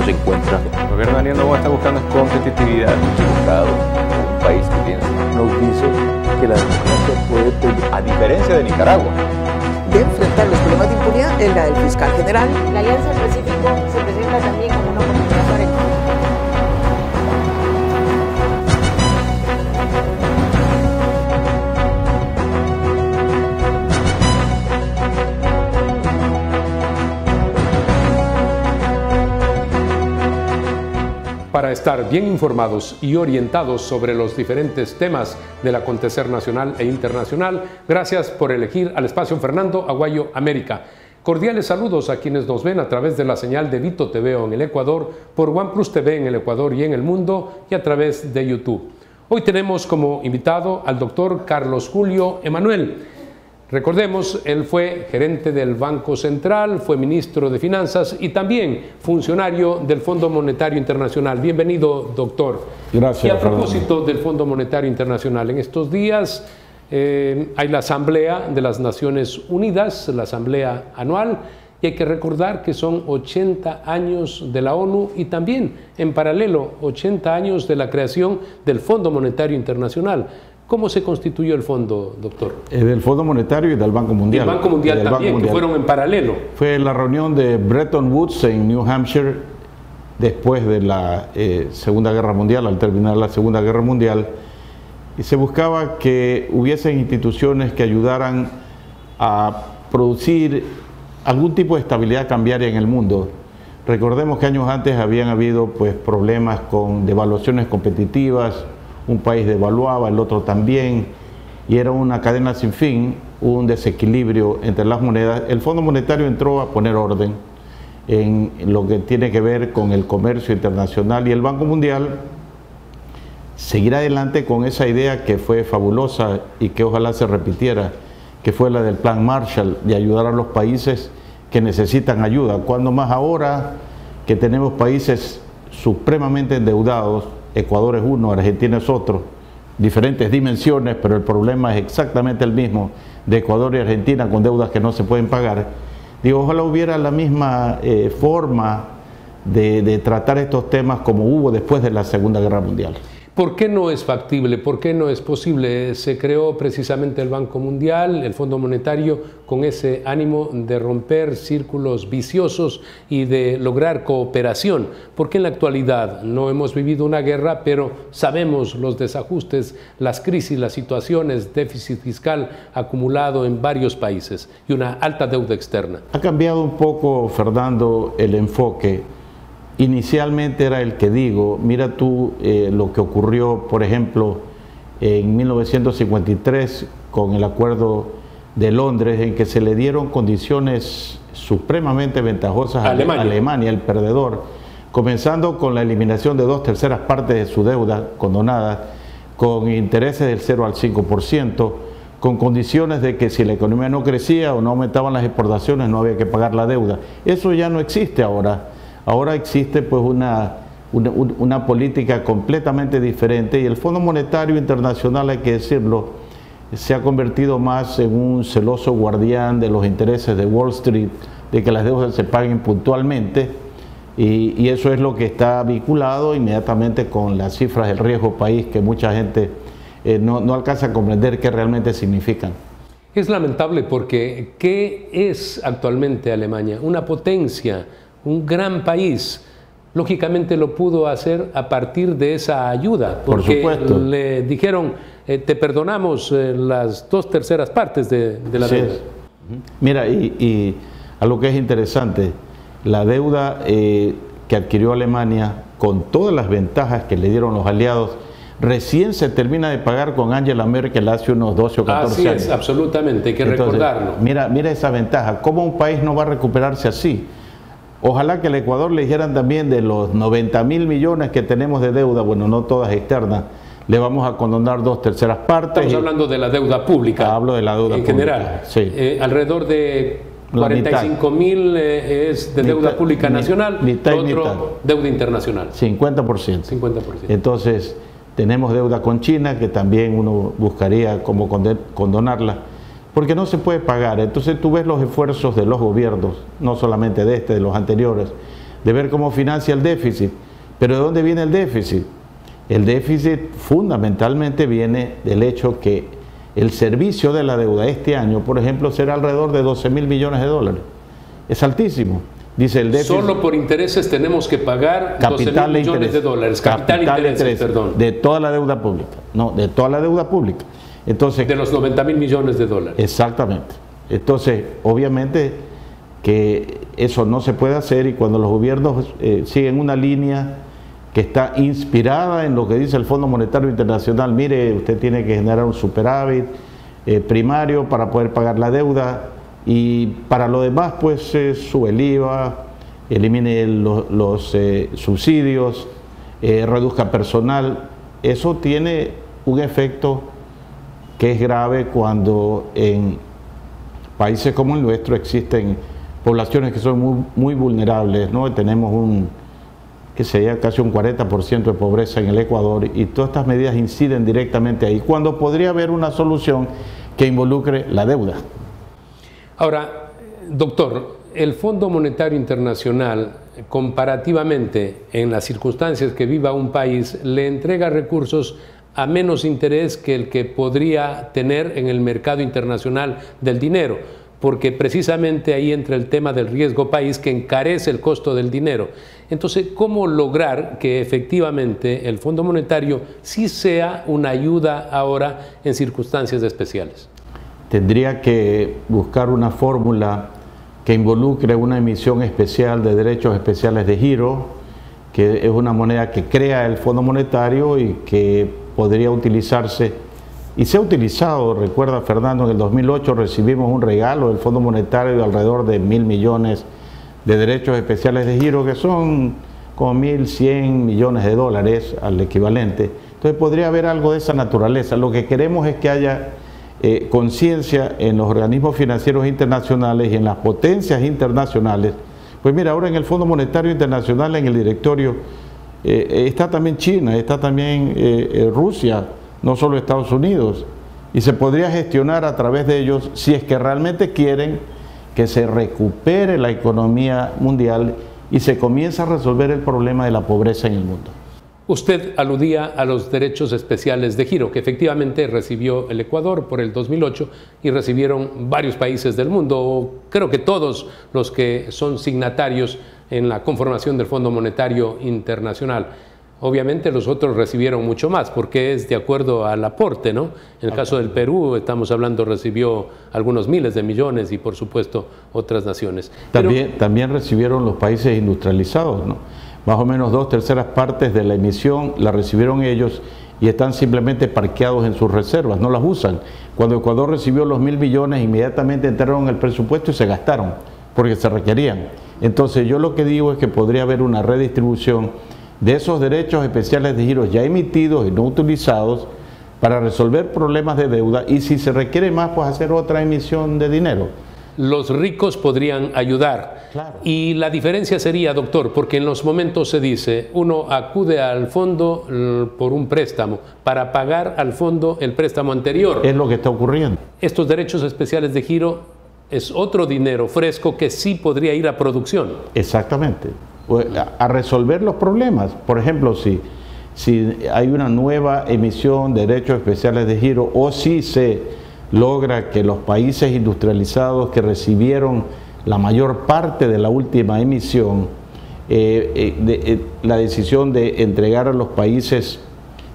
se encuentra. El gobierno de Daniel Noboa está buscando competitividad. Buscado un país que piensa. Nos dice que la democracia puede tener, A diferencia de Nicaragua. De enfrentar los problemas de impunidad es la del fiscal general. La Alianza del Pacífico se presenta también como una oportunidad para el país. Para estar bien informados y orientados sobre los diferentes temas del acontecer nacional e internacional, gracias por elegir al espacio Fernando Aguayo América. Cordiales saludos a quienes nos ven a través de la señal de Vito TV en el Ecuador, por OnePlus TV en el Ecuador y en el mundo y a través de YouTube. Hoy tenemos como invitado al doctor Carlos Julio Emanuel. Recordemos, él fue gerente del Banco Central, fue ministro de Finanzas y también funcionario del Fondo Monetario Internacional. Bienvenido, doctor. Gracias. Y a propósito del Fondo Monetario Internacional, en estos días hay la Asamblea de las Naciones Unidas, la Asamblea anual, y hay que recordar que son 80 años de la ONU y también, en paralelo, 80 años de la creación del Fondo Monetario Internacional. ¿Cómo se constituyó el fondo, doctor? Del Fondo Monetario y del Banco Mundial. Y el Banco Mundial también, que fueron en paralelo. Fue la reunión de Bretton Woods en New Hampshire después de la Segunda Guerra Mundial, al terminar la Segunda Guerra Mundial, y se buscaba que hubiesen instituciones que ayudaran a producir algún tipo de estabilidad cambiaria en el mundo. Recordemos que años antes habían habido problemas con devaluaciones competitivas. Un país devaluaba, el otro también, y era una cadena sin fin, un desequilibrio entre las monedas. El Fondo Monetario entró a poner orden en lo que tiene que ver con el comercio internacional, y el Banco Mundial seguirá adelante con esa idea que fue fabulosa y que ojalá se repitiera, que fue la del Plan Marshall, de ayudar a los países que necesitan ayuda. Cuando más ahora que tenemos países supremamente endeudados, Ecuador es uno, Argentina es otro, diferentes dimensiones, pero el problema es exactamente el mismo, de Ecuador y Argentina con deudas que no se pueden pagar. Digo, ojalá hubiera la misma forma de tratar estos temas como hubo después de la Segunda Guerra Mundial. ¿Por qué no es factible? ¿Por qué no es posible? Se creó precisamente el Banco Mundial, el Fondo Monetario, con ese ánimo de romper círculos viciosos y de lograr cooperación. Porque en la actualidad no hemos vivido una guerra, pero sabemos los desajustes, las crisis, las situaciones, déficit fiscal acumulado en varios países y una alta deuda externa. Ha cambiado un poco, Fernando, el enfoque. Inicialmente era el que digo, mira tú lo que ocurrió, por ejemplo, en 1953 con el Acuerdo de Londres, en que se le dieron condiciones supremamente ventajosas a Alemania, el perdedor, comenzando con la eliminación de 2/3 partes de su deuda condonada, con intereses del 0 al 5%, con condiciones de que si la economía no crecía o no aumentaban las exportaciones no había que pagar la deuda. Eso ya no existe ahora. Ahora existe una política completamente diferente, y el Fondo Monetario Internacional, hay que decirlo, se ha convertido más en un celoso guardián de los intereses de Wall Street, de que las deudas se paguen puntualmente, y eso es lo que está vinculado inmediatamente con las cifras del riesgo país, que mucha gente no alcanza a comprender qué realmente significan. Es lamentable porque ¿qué es actualmente Alemania? Una potencia, un gran país. Lógicamente lo pudo hacer a partir de esa ayuda, porque por supuesto le dijeron, te perdonamos las 2/3 partes de la deuda. Mira, y algo que es interesante, la deuda que adquirió Alemania, con todas las ventajas que le dieron los aliados, recién se termina de pagar con Angela Merkel hace unos 12 o 14 años. Así es, absolutamente, hay que recordarlo. Mira esa ventaja. ¿Cómo un país no va a recuperarse así? Ojalá que al Ecuador le dijeran también, de los 90.000 millones que tenemos de deuda, bueno, no todas externas, le vamos a condonar 2/3 partes. Estamos hablando de la deuda pública. Hablo de la deuda en pública, general. Sí. Alrededor de 45.000 es de deuda pública nacional, otro deuda internacional. 50%. 50%. Entonces, tenemos deuda con China, que también uno buscaría cómo condonarla, porque no se puede pagar. Entonces tú ves los esfuerzos de los gobiernos, no solamente de los anteriores, de ver cómo financia el déficit. Pero ¿de dónde viene el déficit? El déficit fundamentalmente viene del hecho que el servicio de la deuda este año, por ejemplo, será alrededor de 12.000 millones de dólares. Es altísimo. Dice el déficit. Solo por intereses tenemos que pagar 12.000 millones de dólares. Capital e intereses, perdón. De toda la deuda pública. No, de toda la deuda pública. Entonces, de los 90.000 millones de dólares. Exactamente. Entonces, obviamente que eso no se puede hacer, y cuando los gobiernos siguen una línea que está inspirada en lo que dice el Fondo Monetario Internacional, mire, usted tiene que generar un superávit primario para poder pagar la deuda, y para lo demás pues sube el IVA, elimine los subsidios, reduzca personal. Eso tiene un efecto que es grave cuando en países como el nuestro existen poblaciones que son muy vulnerables, ¿no? Tenemos que sería casi un 40% de pobreza en el Ecuador, y todas estas medidas inciden directamente ahí, cuando podría haber una solución que involucre la deuda. Ahora, doctor, el Fondo Monetario Internacional, comparativamente en las circunstancias que viva un país, le entrega recursos a menos interés que el que podría tener en el mercado internacional del dinero, porque precisamente ahí entra el tema del riesgo país, que encarece el costo del dinero. Entonces, ¿cómo lograr que efectivamente el Fondo Monetario sí sea una ayuda ahora en circunstancias especiales? Tendría que buscar una fórmula que involucre una emisión especial de derechos especiales de giro, que es una moneda que crea el Fondo Monetario y que podría utilizarse, y se ha utilizado. Recuerda, Fernando, en el 2008 recibimos un regalo del Fondo Monetario de alrededor de 1.000 millones de derechos especiales de giro, que son como 1.100 millones de dólares al equivalente. Entonces podría haber algo de esa naturaleza. Lo que queremos es que haya conciencia en los organismos financieros internacionales y en las potencias internacionales. Pues mira, ahora en el Fondo Monetario Internacional, en el directorio, está también China, está también Rusia, no solo Estados Unidos, y se podría gestionar a través de ellos si es que realmente quieren que se recupere la economía mundial y se comienza a resolver el problema de la pobreza en el mundo. Usted aludía a los derechos especiales de giro que efectivamente recibió el Ecuador por el 2008 y recibieron varios países del mundo, creo que todos los que son signatarios en la conformación del Fondo Monetario Internacional. Obviamente los otros recibieron mucho más porque es de acuerdo al aporte, ¿no? En el caso del Perú, estamos hablando, recibió algunos miles de millones, y por supuesto otras naciones. También recibieron los países industrializados, ¿no? Más o menos 2/3 partes de la emisión la recibieron ellos, y están simplemente parqueados en sus reservas, no las usan. Cuando Ecuador recibió los 1.000 millones, inmediatamente entraron en el presupuesto y se gastaron, porque se requerían. Entonces yo lo que digo es que podría haber una redistribución de esos derechos especiales de giro ya emitidos y no utilizados para resolver problemas de deuda, y si se requiere más, pues hacer otra emisión de dinero. Los ricos podrían ayudar. Claro. Y la diferencia sería, doctor, porque en los momentos se dice, uno acude al fondo por un préstamo para pagar al fondo el préstamo anterior. Es lo que está ocurriendo. Estos derechos especiales de giro es otro dinero fresco que sí podría ir a producción. Exactamente, a resolver los problemas. Por ejemplo, si hay una nueva emisión de derechos especiales de giro, o si se logra que los países industrializados que recibieron la mayor parte de la última emisión, la decisión de entregar a los países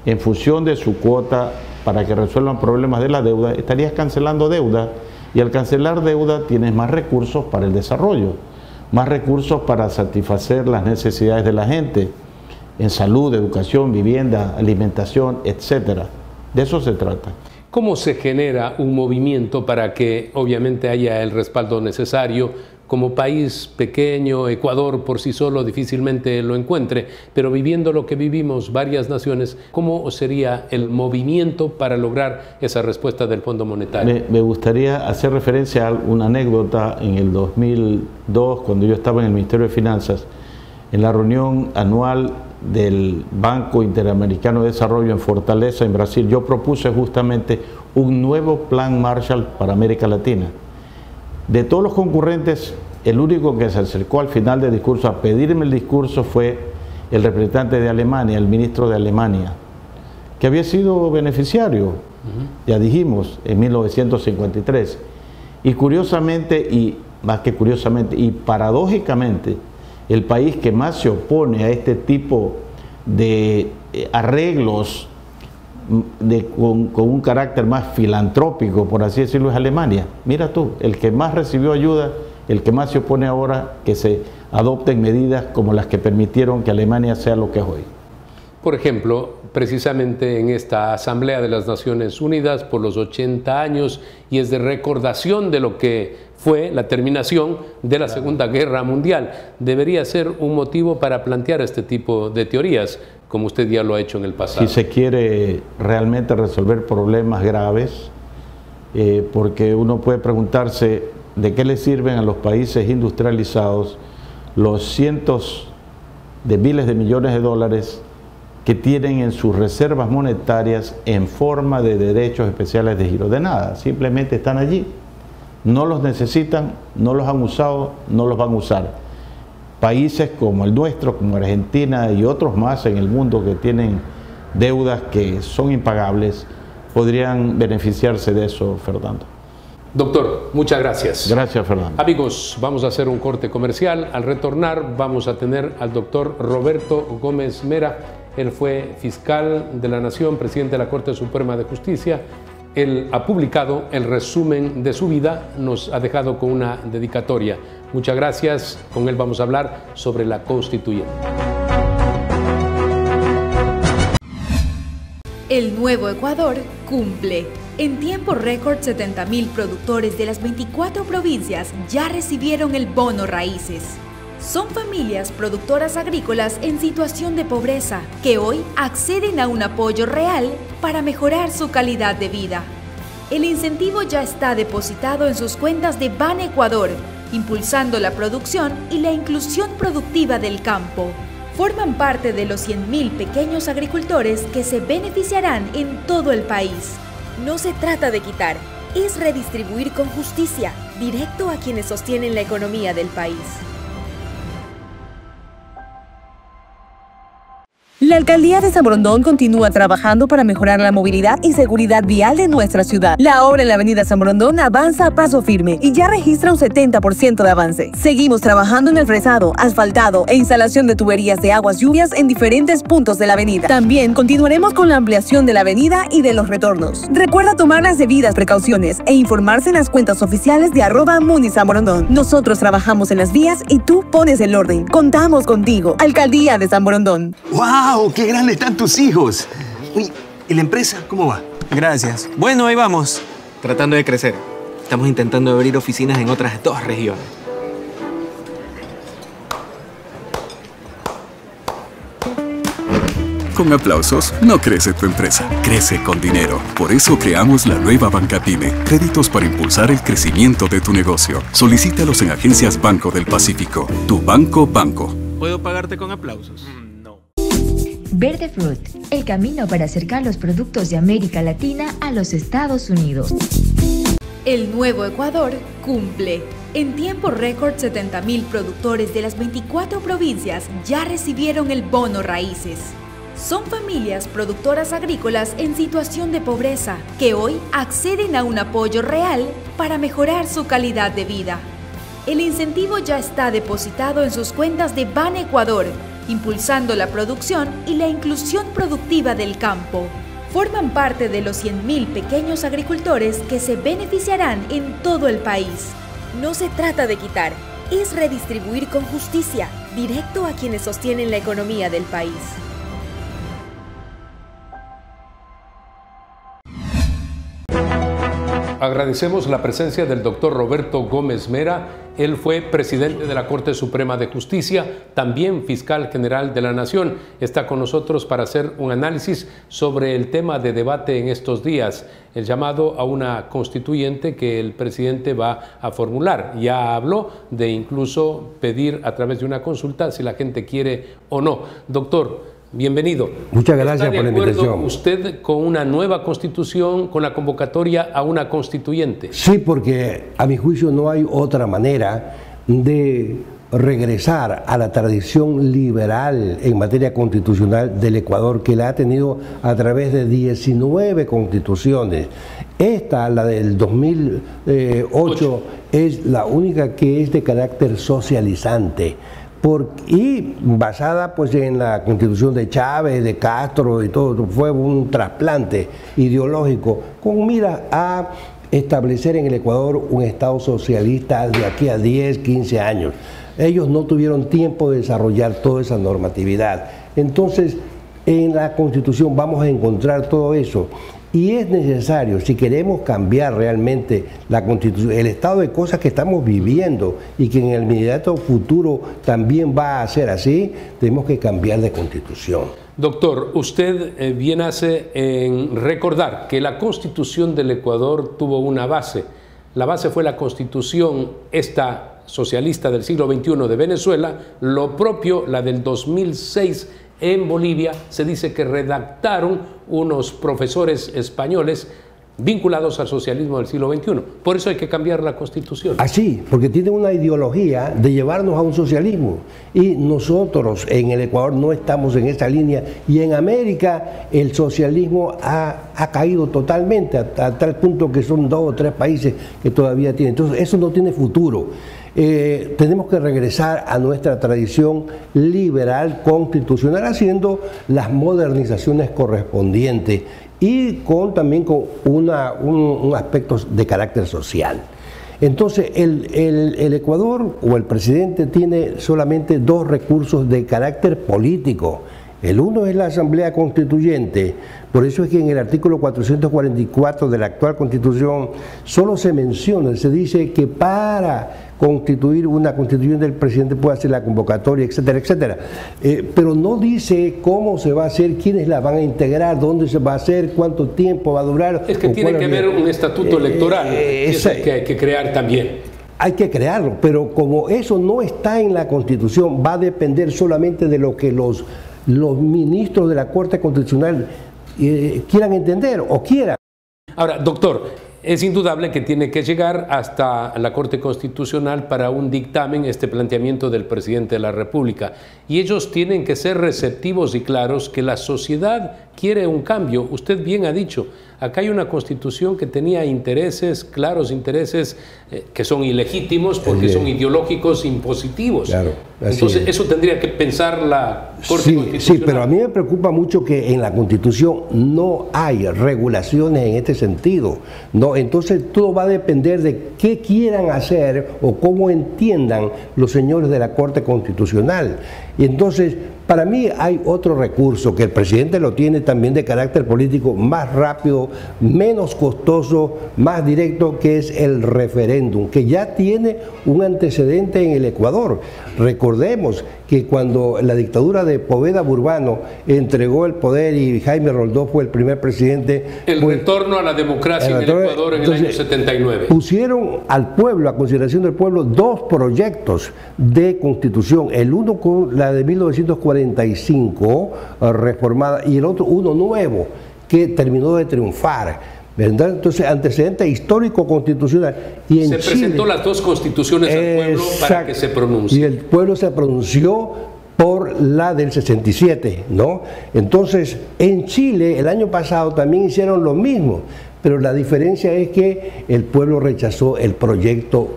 en función de su cuota para que resuelvan problemas de la deuda, estarías cancelando deuda, y al cancelar deuda tienes más recursos para el desarrollo, más recursos para satisfacer las necesidades de la gente en salud, educación, vivienda, alimentación, etcétera. De eso se trata. ¿Cómo se genera un movimiento para que obviamente haya el respaldo necesario? Como país pequeño, Ecuador por sí solo difícilmente lo encuentre, pero viviendo lo que vivimos varias naciones, ¿cómo sería el movimiento para lograr esa respuesta del Fondo Monetario? Me gustaría hacer referencia a una anécdota. En el 2002, cuando yo estaba en el Ministerio de Finanzas, en la reunión anual del Banco Interamericano de Desarrollo en Fortaleza, en Brasil, yo propuse justamente un nuevo plan Marshall para América Latina. De todos los concurrentes el único que se acercó al final del discurso a pedirme el discurso fue el representante de Alemania, el ministro de Alemania, que había sido beneficiario, ya dijimos, en 1953. Y curiosamente, y más que curiosamente, y paradójicamente, el país que más se opone a este tipo de arreglos con un carácter más filantrópico, por así decirlo, es Alemania. Mira tú, el que más recibió ayuda, el que más se opone ahora que se adopten medidas como las que permitieron que Alemania sea lo que es hoy. Por ejemplo, precisamente en esta Asamblea de las Naciones Unidas por los 80 años, y es de recordación de lo que fue la terminación de la Segunda Guerra Mundial. Debería ser un motivo para plantear este tipo de teorías, como usted ya lo ha hecho en el pasado. Si se quiere realmente resolver problemas graves, porque uno puede preguntarse de qué le sirven a los países industrializados los cientos de miles de millones de dólares que tienen en sus reservas monetarias en forma de derechos especiales de giro. De nada, simplemente están allí. No los necesitan, no los han usado, no los van a usar. Países como el nuestro, como Argentina y otros más en el mundo que tienen deudas que son impagables, podrían beneficiarse de eso, Fernando. Doctor, muchas gracias. Gracias, Fernando. Amigos, vamos a hacer un corte comercial. Al retornar vamos a tener al doctor Roberto Gómez Mera. Él fue fiscal de la Nación, presidente de la Corte Suprema de Justicia. Él ha publicado el resumen de su vida, nos ha dejado con una dedicatoria. Muchas gracias. Con él vamos a hablar sobre la Constituyente. El Nuevo Ecuador cumple. En tiempo récord, 70.000 productores de las 24 provincias ya recibieron el bono raíces. Son familias productoras agrícolas en situación de pobreza que hoy acceden a un apoyo real para mejorar su calidad de vida. El incentivo ya está depositado en sus cuentas de Banecuador, impulsando la producción y la inclusión productiva del campo. Forman parte de los 100.000 pequeños agricultores que se beneficiarán en todo el país. No se trata de quitar, es redistribuir con justicia, directo a quienes sostienen la economía del país. La Alcaldía de San Borondón continúa trabajando para mejorar la movilidad y seguridad vial de nuestra ciudad. La obra en la avenida San Borondón avanza a paso firme y ya registra un 70% de avance. Seguimos trabajando en el fresado, asfaltado e instalación de tuberías de aguas lluvias en diferentes puntos de la avenida. También continuaremos con la ampliación de la avenida y de los retornos. Recuerda tomar las debidas precauciones e informarse en las cuentas oficiales de @MuniSanBorondón. Nosotros trabajamos en las vías y tú pones el orden. Contamos contigo. Alcaldía de San Borondón. ¡Wow! ¡Qué grandes están tus hijos! Uy, ¿y la empresa cómo va? Gracias. Bueno, ahí vamos. Tratando de crecer. Estamos intentando abrir oficinas en otras 2 regiones. Con aplausos no crece tu empresa, crece con dinero. Por eso creamos la nueva Banca Pyme. Créditos para impulsar el crecimiento de tu negocio. Solicítalos en agencias Banco del Pacífico. Tu banco. ¿Puedo pagarte con aplausos? Verde Fruit, el camino para acercar los productos de América Latina a los Estados Unidos. El Nuevo Ecuador cumple. En tiempo récord, 70.000 productores de las 24 provincias ya recibieron el bono raíces. Son familias productoras agrícolas en situación de pobreza que hoy acceden a un apoyo real para mejorar su calidad de vida. El incentivo ya está depositado en sus cuentas de Banecuador, impulsando la producción y la inclusión productiva del campo. Forman parte de los 100.000 pequeños agricultores que se beneficiarán en todo el país. No se trata de quitar, es redistribuir con justicia, directo a quienes sostienen la economía del país. Agradecemos la presencia del doctor Roberto Gómez Mera. Él fue presidente de la Corte Suprema de Justicia, también fiscal general de la Nación. Está con nosotros para hacer un análisis sobre el tema de debate en estos días, el llamado a una constituyente que el presidente va a formular. Ya habló de incluso pedir a través de una consulta si la gente quiere o no. Doctor, bienvenido. Muchas gracias por la invitación. ¿Usted con una nueva constitución, con la convocatoria a una constituyente? Sí, porque a mi juicio no hay otra manera de regresar a la tradición liberal en materia constitucional del Ecuador, que la ha tenido a través de 19 constituciones. Esta, la del 2008, es la única que es de carácter socializante. Y basada pues en la constitución de Chávez, de Castro y todo, fue un trasplante ideológico con mira a establecer en el Ecuador un Estado socialista de aquí a 10, 15 años. Ellos no tuvieron tiempo de desarrollar toda esa normatividad. Entonces, en la Constitución vamos a encontrar todo eso. Y es necesario, si queremos cambiar realmente la Constitución, el estado de cosas que estamos viviendo y que en el inmediato futuro también va a ser así, tenemos que cambiar de Constitución. Doctor, usted bien hace en recordar que la Constitución del Ecuador tuvo una base. La base fue la Constitución esta socialista del siglo XXI de Venezuela, lo propio, la del 2006 en Bolivia, se dice que redactaron unos profesores españoles vinculados al socialismo del siglo XXI. Por eso hay que cambiar la Constitución. Así, porque tiene una ideología de llevarnos a un socialismo. Y nosotros en el Ecuador no estamos en esa línea. Y en América el socialismo ha caído totalmente, a tal punto que son 2 o 3 países que todavía tienen. Entonces eso no tiene futuro. Tenemos que regresar a nuestra tradición liberal constitucional haciendo las modernizaciones correspondientes y también con un aspecto de carácter social. Entonces el Ecuador o el presidente tiene solamente 2 recursos de carácter político. El uno es la Asamblea Constituyente, por eso es que en el artículo 444 de la actual Constitución solo se menciona, se dice que para constituir una constituyente el presidente puede hacer la convocatoria, etcétera, etcétera. Pero no dice cómo se va a hacer, quiénes la van a integrar, dónde se va a hacer, cuánto tiempo va a durar. Es que tiene que haber un estatuto electoral, que es el que hay que crear también. Hay que crearlo, pero como eso no está en la Constitución, va a depender solamente de lo que los ministros de la Corte Constitucional quieran entender o quieran. Ahora, doctor, es indudable que tiene que llegar hasta la Corte Constitucional para un dictamen este planteamiento del presidente de la República. Y ellos tienen que ser receptivos y claros que la sociedad quiere un cambio. Usted bien ha dicho, acá hay una Constitución que tenía intereses, claros intereses, que son ilegítimos porque son ideológicos impositivos. Claro, entonces eso tendría que pensar la Corte Constitucional. Sí, pero a mí me preocupa mucho que en la Constitución no hay regulaciones en este sentido. No, entonces todo va a depender de qué quieran hacer o cómo entiendan los señores de la Corte Constitucional. Y entonces, para mí hay otro recurso que el presidente lo tiene también de carácter político, más rápido, menos costoso, más directo, que es el referéndum, que ya tiene un antecedente en el Ecuador. Recordemos que cuando la dictadura de Poveda Burbano entregó el poder y Jaime Roldós fue el primer presidente... El retorno a la democracia en el Ecuador en el año 79. Pusieron al pueblo, a consideración del pueblo, 2 proyectos de constitución. El uno con la de 1945 reformada y el otro uno nuevo que terminó de triunfar. ¿Verdad? Entonces, antecedente histórico constitucional. Y en se presentó las 2 constituciones al pueblo para que se pronuncie. Y el pueblo se pronunció por la del 67, ¿no? Entonces, en Chile, el año pasado también hicieron lo mismo, pero la diferencia es que el pueblo rechazó el proyecto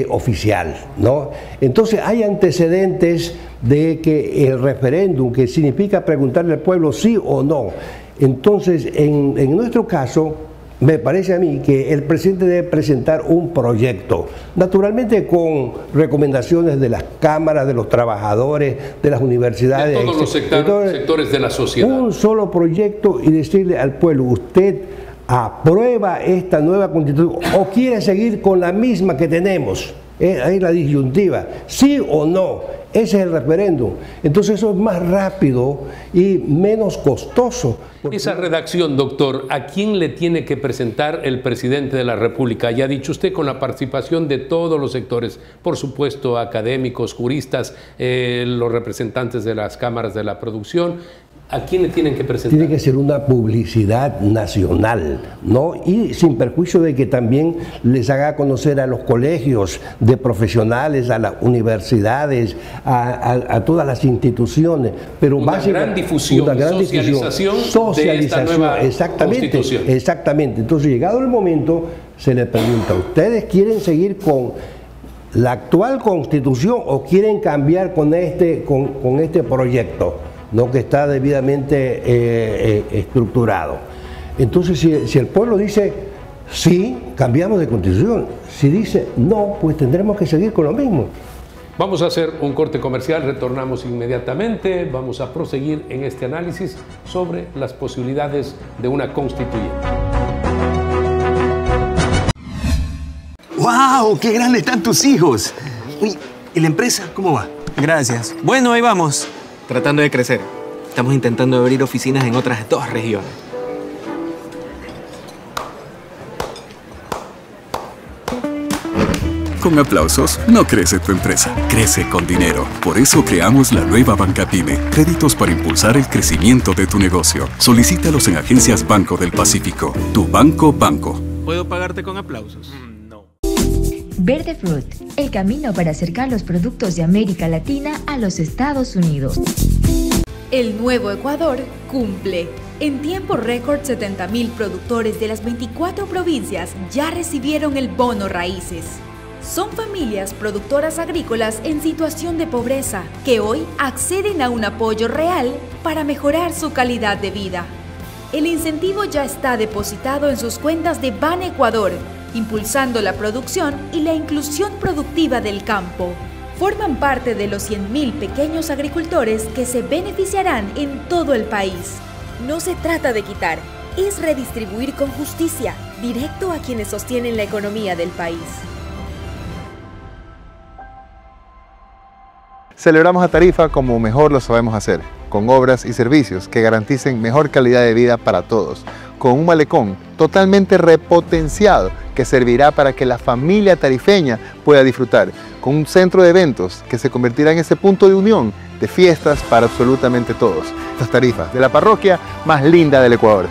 oficial, ¿no? Entonces, hay antecedentes de que el referéndum, que significa preguntarle al pueblo sí o no. Entonces, en nuestro caso, me parece a mí que el presidente debe presentar un proyecto, naturalmente con recomendaciones de las cámaras, de los trabajadores, de las universidades. De todos los sectores de la sociedad. Un solo proyecto y decirle al pueblo, usted aprueba esta nueva constitución o quiere seguir con la misma que tenemos. Ahí la disyuntiva, sí o no. Ese es el referéndum. Entonces eso es más rápido y menos costoso. Esa redacción, doctor, ¿a quién le tiene que presentar el presidente de la República? Ya ha dicho usted, con la participación de todos los sectores, por supuesto, académicos, juristas, los representantes de las cámaras de la producción. ¿A quién le tienen que presentar? Tiene que ser una publicidad nacional, ¿no? Y sin perjuicio de que también les haga conocer a los colegios de profesionales, a las universidades, a todas las instituciones. Pero una gran difusión, una gran socialización de esta nueva Constitución. Exactamente. Entonces, llegado el momento, se les pregunta, ¿ustedes quieren seguir con la actual Constitución o quieren cambiar con este proyecto, ¿no? Que está debidamente estructurado? Entonces, si el pueblo dice sí, cambiamos de Constitución. Si dice no, pues tendremos que seguir con lo mismo. Vamos a hacer un corte comercial, retornamos inmediatamente, vamos a proseguir en este análisis sobre las posibilidades de una constituyente. ¡Wow! ¡Qué grandes están tus hijos! Uy, ¿y la empresa cómo va? Gracias. Bueno, ahí vamos. Tratando de crecer. Estamos intentando abrir oficinas en otras 2 regiones. Con aplausos no crece tu empresa, crece con dinero. Por eso creamos la nueva Banca Pyme, créditos para impulsar el crecimiento de tu negocio. Solicítalos en agencias Banco del Pacífico. Tu banco. ¿Puedo pagarte con aplausos? No. Verde Fruit, el camino para acercar los productos de América Latina a los Estados Unidos. El nuevo Ecuador cumple. En tiempo récord, 70.000 productores de las 24 provincias ya recibieron el bono raíces. Son familias productoras agrícolas en situación de pobreza que hoy acceden a un apoyo real para mejorar su calidad de vida. El incentivo ya está depositado en sus cuentas de Ban Ecuador, impulsando la producción y la inclusión productiva del campo. Forman parte de los 100.000 pequeños agricultores que se beneficiarán en todo el país. No se trata de quitar, es redistribuir con justicia, directo a quienes sostienen la economía del país. Celebramos a Tarifa como mejor lo sabemos hacer, con obras y servicios que garanticen mejor calidad de vida para todos, con un malecón totalmente repotenciado que servirá para que la familia tarifeña pueda disfrutar, con un centro de eventos que se convertirá en ese punto de unión de fiestas para absolutamente todos. Estas Tarifas de la parroquia más linda del Ecuador.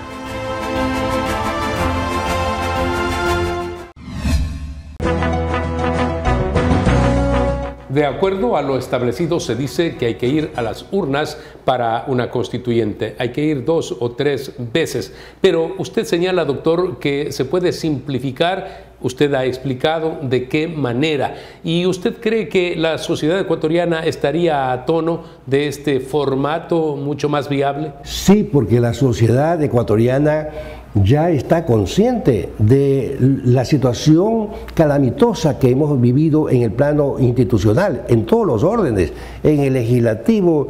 De acuerdo a lo establecido, se dice que hay que ir a las urnas para una constituyente. Hay que ir 2 o 3 veces. Pero usted señala, doctor, que se puede simplificar. Usted ha explicado de qué manera. ¿Y usted cree que la sociedad ecuatoriana estaría a tono de este formato mucho más viable? Sí, porque la sociedad ecuatoriana ya está consciente de la situación calamitosa que hemos vivido en el plano institucional, en todos los órdenes, en el legislativo,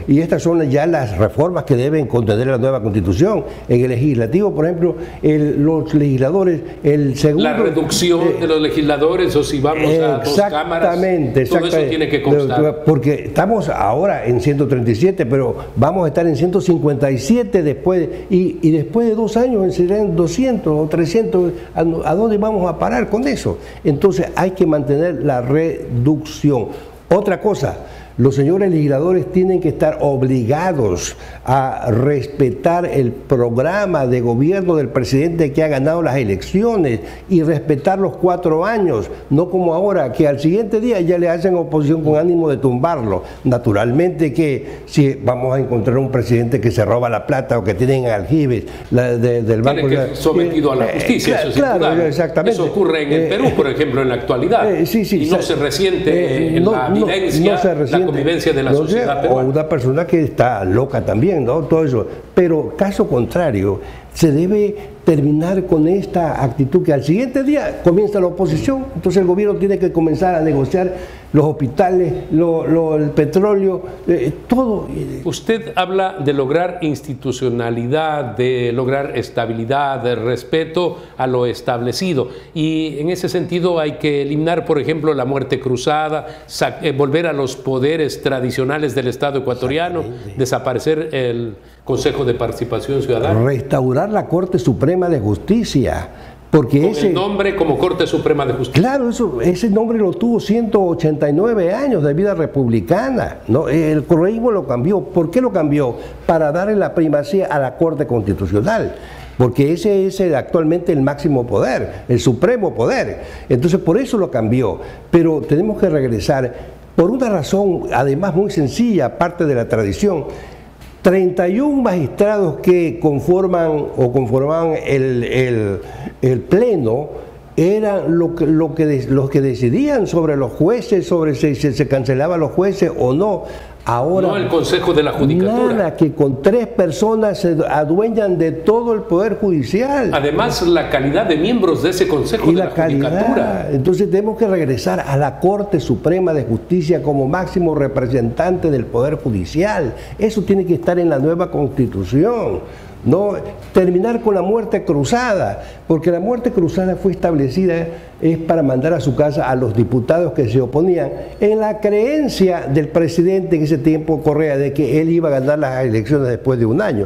y estas son ya las reformas que deben contener la nueva Constitución. En el legislativo, por ejemplo, los legisladores, el segundo... La reducción de los legisladores, o si vamos a 2 cámaras, todo eso tiene que constar. Porque estamos ahora en 137, pero vamos a estar en 157 después, y después de 2 años serán 200 o 300, ¿a dónde vamos a parar con eso? Entonces hay que mantener la reducción. Otra cosa, los señores legisladores tienen que estar obligados a respetar el programa de gobierno del presidente que ha ganado las elecciones y respetar los 4 años, no como ahora, que al siguiente día ya le hacen oposición con ánimo de tumbarlo. Naturalmente que si vamos a encontrar un presidente que se roba la plata o que tienen aljibes del banco... Tiene que ser sometido a la justicia, eso es claro, exactamente. Eso ocurre en el Perú, por ejemplo, en la actualidad. Y no se resiente en la evidencia, la convivencia de la sociedad peruana. O una persona que está loca también, ¿no? Todo eso. Pero caso contrario, se debe terminar con esta actitud que al siguiente día comienza la oposición, entonces el gobierno tiene que comenzar a negociar los hospitales, el petróleo, todo. Usted habla de lograr institucionalidad, de lograr estabilidad, de respeto a lo establecido, y en ese sentido hay que eliminar, por ejemplo, la muerte cruzada, volver a los poderes tradicionales del Estado ecuatoriano, desaparecer el Consejo de Participación Ciudadana. Restaurar la Corte Suprema de Justicia, Porque con el nombre como Corte Suprema de Justicia. Claro, ese nombre lo tuvo 189 años de vida republicana, ¿no? El correísmo lo cambió. ¿Por qué lo cambió? Para darle la primacía a la Corte Constitucional. Porque ese es actualmente el máximo poder, el supremo poder. Entonces por eso lo cambió. Pero tenemos que regresar por una razón, además muy sencilla, aparte de la tradición. 31 magistrados que conformaban el Pleno eran los que decidían sobre los jueces, sobre si se cancelaban los jueces o no. Ahora, no el Consejo de la Judicatura. Nada, que con 3 personas se adueñan de todo el Poder Judicial. Además, la calidad de miembros de ese Consejo de la Judicatura. Entonces tenemos que regresar a la Corte Suprema de Justicia como máximo representante del Poder Judicial. Eso tiene que estar en la nueva Constitución. No terminar con la muerte cruzada, porque la muerte cruzada fue establecida es para mandar a su casa a los diputados que se oponían en la creencia del presidente en ese tiempo, Correa, de que él iba a ganar las elecciones después de un año.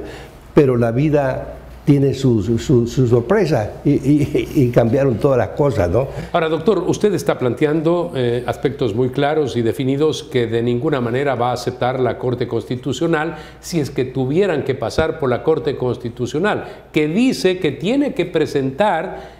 Pero la vida tiene su sorpresa y cambiaron todas las cosas, ¿no? Ahora, doctor, usted está planteando aspectos muy claros y definidos que de ninguna manera va a aceptar la Corte Constitucional si es que tuvieran que pasar por la Corte Constitucional, que dice que tiene que presentar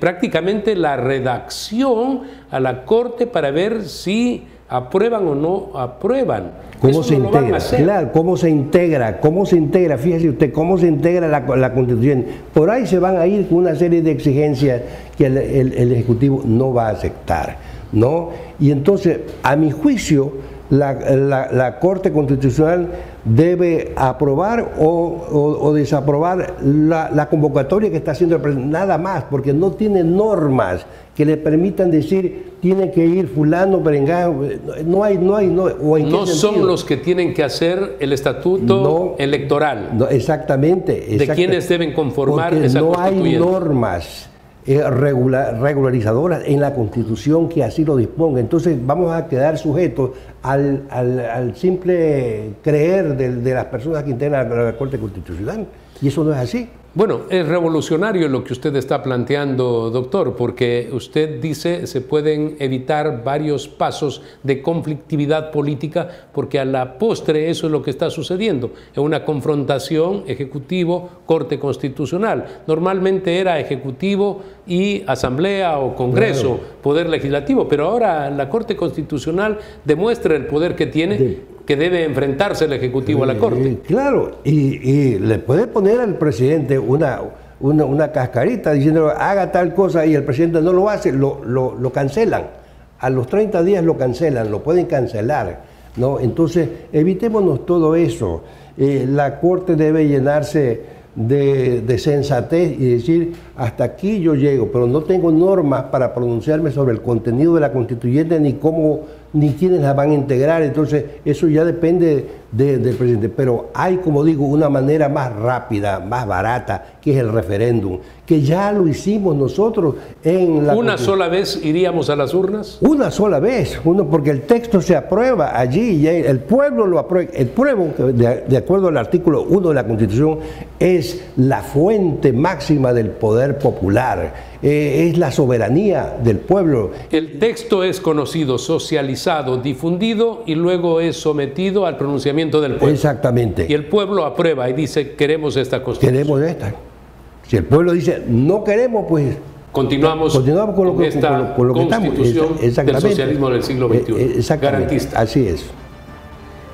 prácticamente la redacción a la Corte para ver si aprueban o no aprueban. ¿Cómo se integra? Claro, ¿cómo se integra? ¿Cómo se integra? Fíjese usted, ¿cómo se integra la Constitución? Por ahí se van a ir con una serie de exigencias que el Ejecutivo no va a aceptar, ¿no? Y entonces, a mi juicio, la Corte Constitucional debe aprobar o desaprobar la convocatoria que está haciendo el presidente, nada más, porque no tiene normas que le permitan decir tiene que ir fulano, perengano, no son los que tienen que hacer el estatuto electoral. No, exactamente. De quienes deben conformar esa constituyente. No hay normas regularizadoras en la Constitución que así lo disponga. Entonces vamos a quedar sujetos al simple creer de las personas que integran la Corte Constitucional. Y eso no es así. Bueno, es revolucionario lo que usted está planteando, doctor, porque usted dice se pueden evitar varios pasos de conflictividad política, porque a la postre eso es lo que está sucediendo, es una confrontación ejecutivo-corte constitucional. Normalmente era ejecutivo y asamblea o congreso, poder legislativo, pero ahora la Corte Constitucional demuestra el poder que tiene, que debe enfrentarse el Ejecutivo a la Corte. Claro, y le puede poner al presidente una cascarita diciendo haga tal cosa y el presidente no lo hace, lo cancelan. A los 30 días lo cancelan, lo pueden cancelar, ¿no? Entonces, evitémonos todo eso. La Corte debe llenarse de sensatez y decir hasta aquí yo llego, pero no tengo normas para pronunciarme sobre el contenido de la constituyente ni cómo ni quiénes la van a integrar. Entonces eso ya depende del presidente, pero hay, como digo, una manera más rápida, más barata, que es el referéndum, que ya lo hicimos nosotros en la... ¿Una sola vez iríamos a las urnas? Una sola vez, porque el texto se aprueba allí y el pueblo lo aprueba. El pueblo, de acuerdo al artículo 1 de la Constitución, es la fuente máxima del poder popular, es la soberanía del pueblo. El texto es conocido, socializado, difundido y luego es sometido al pronunciamiento del pueblo. Exactamente. Y el pueblo aprueba y dice queremos esta Constitución. Queremos esta. Si el pueblo dice no queremos, pues continuamos con esta Constitución del socialismo del siglo XXI. Garantista. Así es.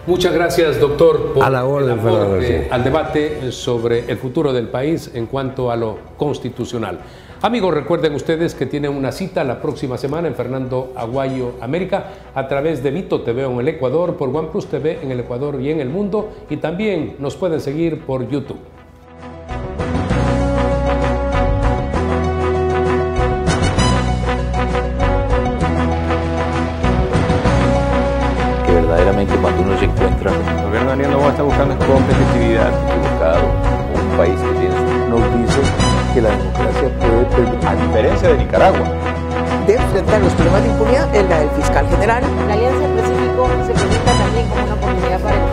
Muchas gracias, doctor, por a la orden, el aporte al debate sobre el futuro del país en cuanto a lo constitucional. Amigos, recuerden ustedes que tienen una cita la próxima semana en Fernando Aguayo América a través de Vito TV en el Ecuador, por OnePlus TV en el Ecuador y en el mundo, y también nos pueden seguir por YouTube. Que verdaderamente cuando uno se encuentra, el gobierno Daniel Noboa está buscando competitividad, equivocado, un país que tiene nos dice que la democracia puede permitir, a diferencia de Nicaragua, de enfrentar los problemas de impunidad es la del fiscal general. La Alianza del Pacífico se presenta también como una oportunidad para el